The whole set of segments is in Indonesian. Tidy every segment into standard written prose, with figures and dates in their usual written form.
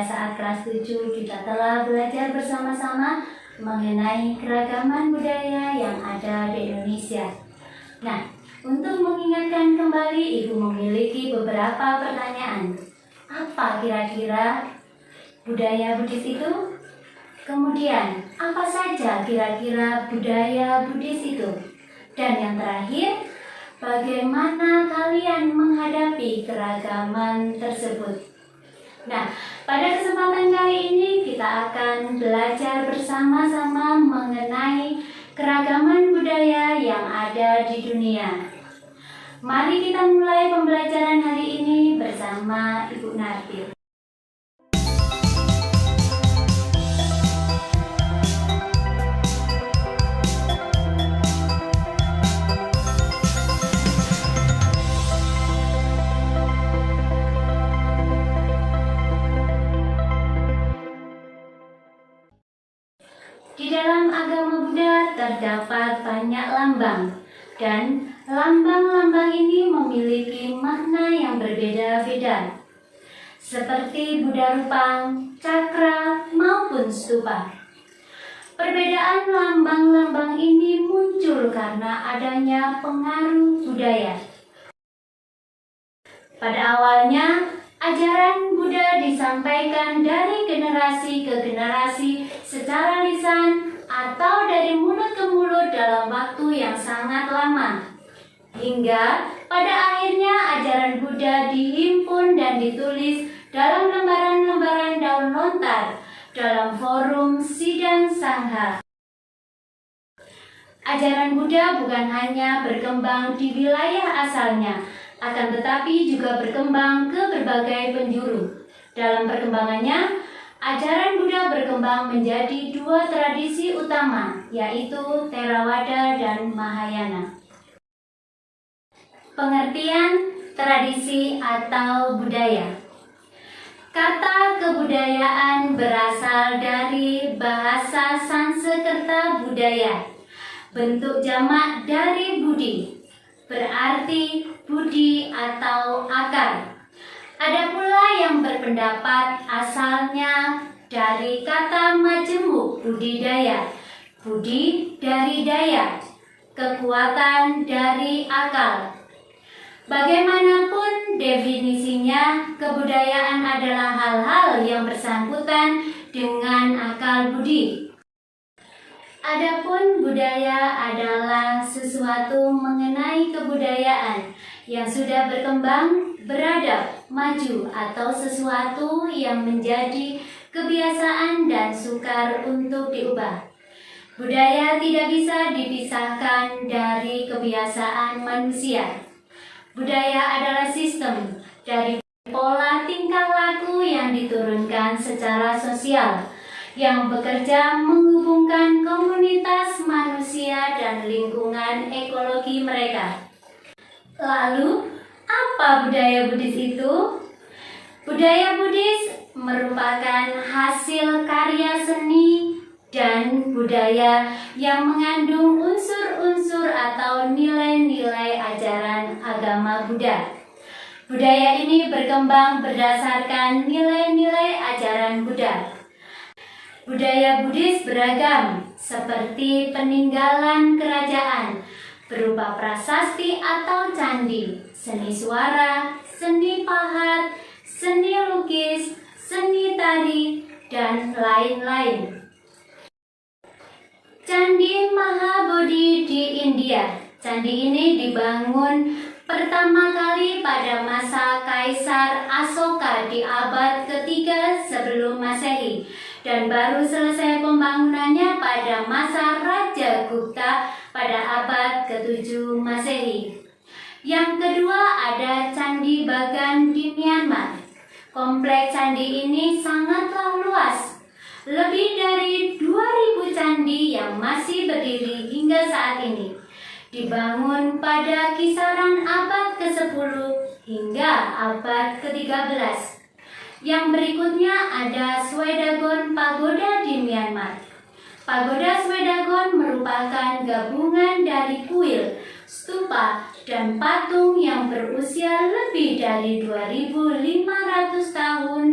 pada saat kelas 7 kita telah belajar bersama-sama mengenai keragaman budaya yang ada di Indonesia. Nah, untuk mengingatkan kembali, Ibu memiliki beberapa pertanyaan. Apa kira-kira budaya Buddhis itu? Kemudian, apa saja kira-kira budaya Buddhis itu? Dan yang terakhir, bagaimana kalian menghadapi keragaman tersebut? Nah, pada kesempatan kali ini kita akan belajar bersama-sama mengenai keragaman budaya yang ada di dunia. Mari kita mulai pembelajaran hari ini bersama Ibu Narti. Di dalam agama Buddha terdapat banyak lambang, dan lambang-lambang ini memiliki makna yang berbeda-beda, seperti Buddha Rupang, Cakra, maupun Stupa. Perbedaan lambang-lambang ini muncul karena adanya pengaruh budaya. Pada awalnya, ajaran Buddha disampaikan dari generasi ke generasi secara lisan atau dari mulut ke mulut dalam waktu yang sangat lama. Hingga pada akhirnya ajaran Buddha dihimpun dan ditulis dalam lembaran-lembaran daun lontar dalam forum sidang sangha. Ajaran Buddha bukan hanya berkembang di wilayah asalnya, akan tetapi juga berkembang ke berbagai penjuru. Dalam perkembangannya, ajaran Buddha berkembang menjadi dua tradisi utama, yaitu Theravada dan Mahayana. Pengertian tradisi atau budaya. Kata kebudayaan berasal dari bahasa Sanskerta budaya, bentuk jamak dari budi, berarti budi atau akar. Ada pula yang berpendapat asalnya dari kata majemuk budidaya, budi dari daya, kekuatan dari akal. Bagaimanapun definisinya, kebudayaan adalah hal-hal yang bersangkutan dengan akal budi. Adapun budaya adalah sesuatu mengenai kebudayaan yang sudah berkembang, beradab, maju, atau sesuatu yang menjadi kebiasaan dan sukar untuk diubah. Budaya tidak bisa dipisahkan dari kebiasaan manusia. Budaya adalah sistem dari pola tingkah laku yang diturunkan secara sosial, yang bekerja menghubungkan komunitas manusia dan lingkungan ekologi mereka. Lalu, apa budaya Buddhis itu? Budaya Buddhis merupakan hasil karya seni dan budaya yang mengandung unsur-unsur atau nilai-nilai ajaran agama Buddha. Budaya ini berkembang berdasarkan nilai-nilai ajaran Buddha. Budaya Buddhis beragam, seperti peninggalan kerajaan berupa prasasti atau candi, seni suara, seni pahat, seni lukis, seni tari, dan lain-lain. Candi Mahabodhi di India. Candi ini dibangun pertama kali pada masa Kaisar Asoka di abad ketiga sebelum Masehi, dan baru selesai pembangunannya pada masa Raja Gupta pada abad ke-7 Masehi. Yang kedua ada Candi Bagan di Myanmar. Kompleks candi ini sangatlah luas. Lebih dari 2000 candi yang masih berdiri hingga saat ini. Dibangun pada kisaran abad ke-10 hingga abad ke-13. Yang berikutnya ada Swedagon Pagoda di Myanmar. Pagoda Swedagon merupakan gabungan dari kuil, stupa, dan patung yang berusia lebih dari 2500 tahun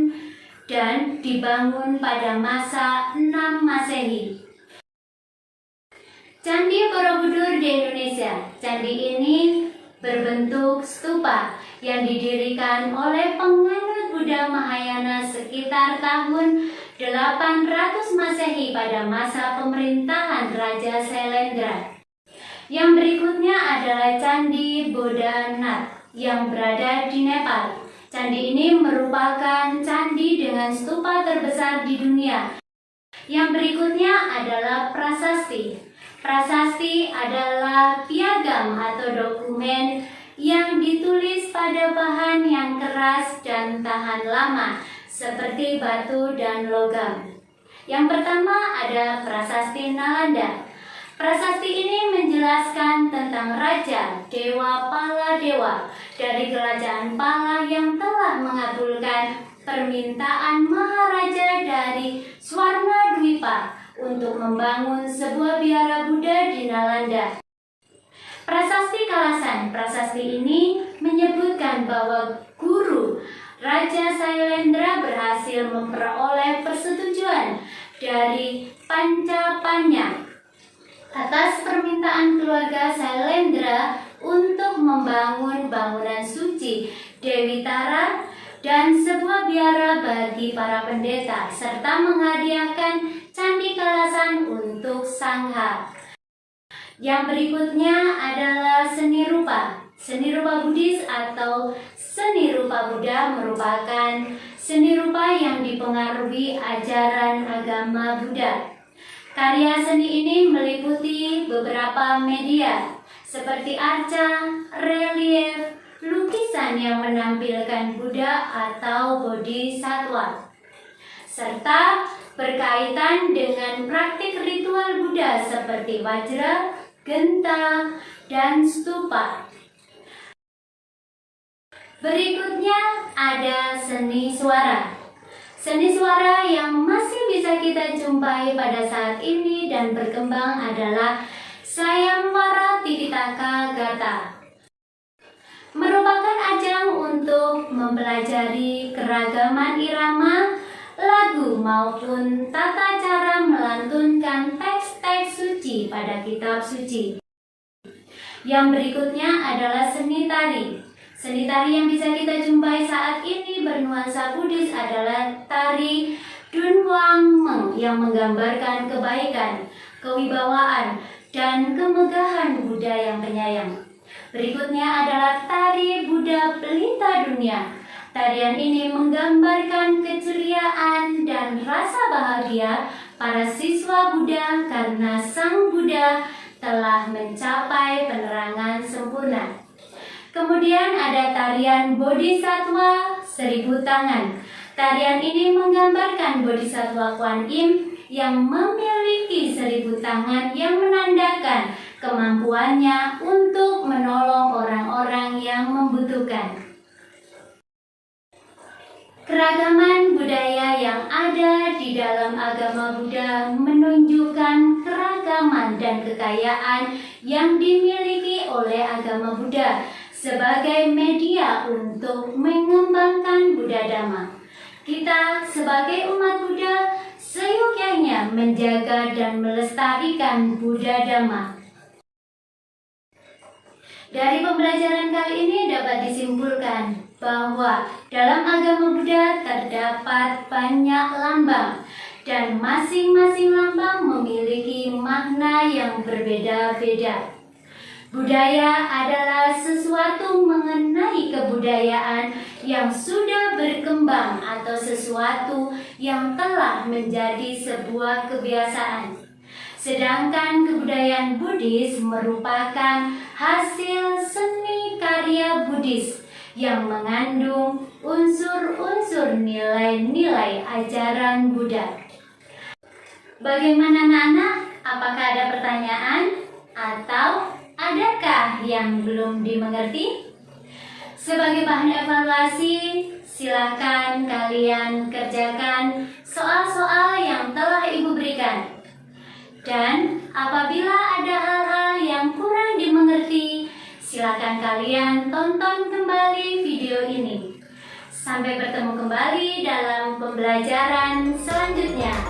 dan dibangun pada masa 6 Masehi. Candi Borobudur di Indonesia. Candi ini berbentuk stupa yang didirikan oleh penganut Buddha Mahayana sekitar tahun 800 Masehi pada masa pemerintahan Raja Sailendra. Yang berikutnya adalah Candi Bodhanath yang berada di Nepal. Candi ini merupakan candi dengan stupa terbesar di dunia. Yang berikutnya adalah prasasti. Prasasti adalah piagam atau dokumen yang ditulis pada bahan yang keras dan tahan lama, seperti batu dan logam. Yang pertama ada Prasasti Nalanda. Prasasti ini menjelaskan tentang Raja Dewa Paladewa dari Kerajaan Pala yang telah mengabulkan permintaan Maharaja dari Swarnadwipa untuk membangun sebuah biara Buddha di Nalanda. Prasasti Kalasan. Prasasti ini menyebutkan bahwa guru Raja Sailendra berhasil memperoleh persetujuan dari Pancapanya atas permintaan keluarga Sailendra untuk membangun bangunan suci Dewi Tara dan sebuah biara bagi para pendeta, serta menghadiahkan Candi Kalasan untuk Sangha. Yang berikutnya adalah seni rupa. Seni rupa Buddhis atau seni rupa Buddha merupakan seni rupa yang dipengaruhi ajaran agama Buddha. Karya seni ini meliputi beberapa media seperti arca, relief, lukisan yang menampilkan Buddha atau Bodhisattva, serta berkaitan dengan praktik ritual Buddha seperti wajra, genta, dan stupa. Berikutnya ada seni suara. Seni suara yang masih bisa kita jumpai pada saat ini dan berkembang adalah Sayamvara Tipitaka Gatha. Merupakan ajang untuk mempelajari keragaman irama, lagu maupun tata cara melantunkan teks-teks suci pada kitab suci. Yang berikutnya adalah seni tari. Seni tari yang bisa kita jumpai saat ini bernuansa Buddhis adalah tari Dunhuangmeng yang menggambarkan kebaikan, kewibawaan, dan kemegahan Buddha yang penyayang. Berikutnya adalah tari Buddha Pelita Dunia. Tarian ini menggambarkan keceriaan dan rasa bahagia para siswa Buddha karena Sang Buddha telah mencapai penerangan sempurna. Kemudian ada tarian Bodhisattva 1000 tangan. Tarian ini menggambarkan Bodhisattva Kuan Yin yang memiliki 1000 tangan yang menandakan kemampuannya untuk menolong orang-orang yang membutuhkan. Keragaman budaya yang ada di dalam agama Buddha menunjukkan keragaman dan kekayaan yang dimiliki oleh agama Buddha sebagai media untuk mengembangkan Buddha Dhamma. Kita sebagai umat Buddha seyogyanya menjaga dan melestarikan Buddha Dhamma. Dari pembelajaran kali ini dapat disimpulkan bahwa dalam agama Buddha terdapat banyak lambang dan masing-masing lambang memiliki makna yang berbeda-beda. Budaya adalah sesuatu mengenai kebudayaan yang sudah berkembang atau sesuatu yang telah menjadi sebuah kebiasaan. Sedangkan kebudayaan Buddhis merupakan hasil seni karya Buddhis yang mengandung unsur-unsur nilai-nilai ajaran Buddha. Bagaimana anak-anak? Apakah ada pertanyaan? Atau adakah yang belum dimengerti? Sebagai bahan evaluasi, silakan kalian kerjakan soal-soal yang telah Ibu berikan. Dan apabila ada hal-hal yang kurang dimengerti, silakan kalian tonton kembali video ini. Sampai Sampai bertemu kembali dalam pembelajaran selanjutnya.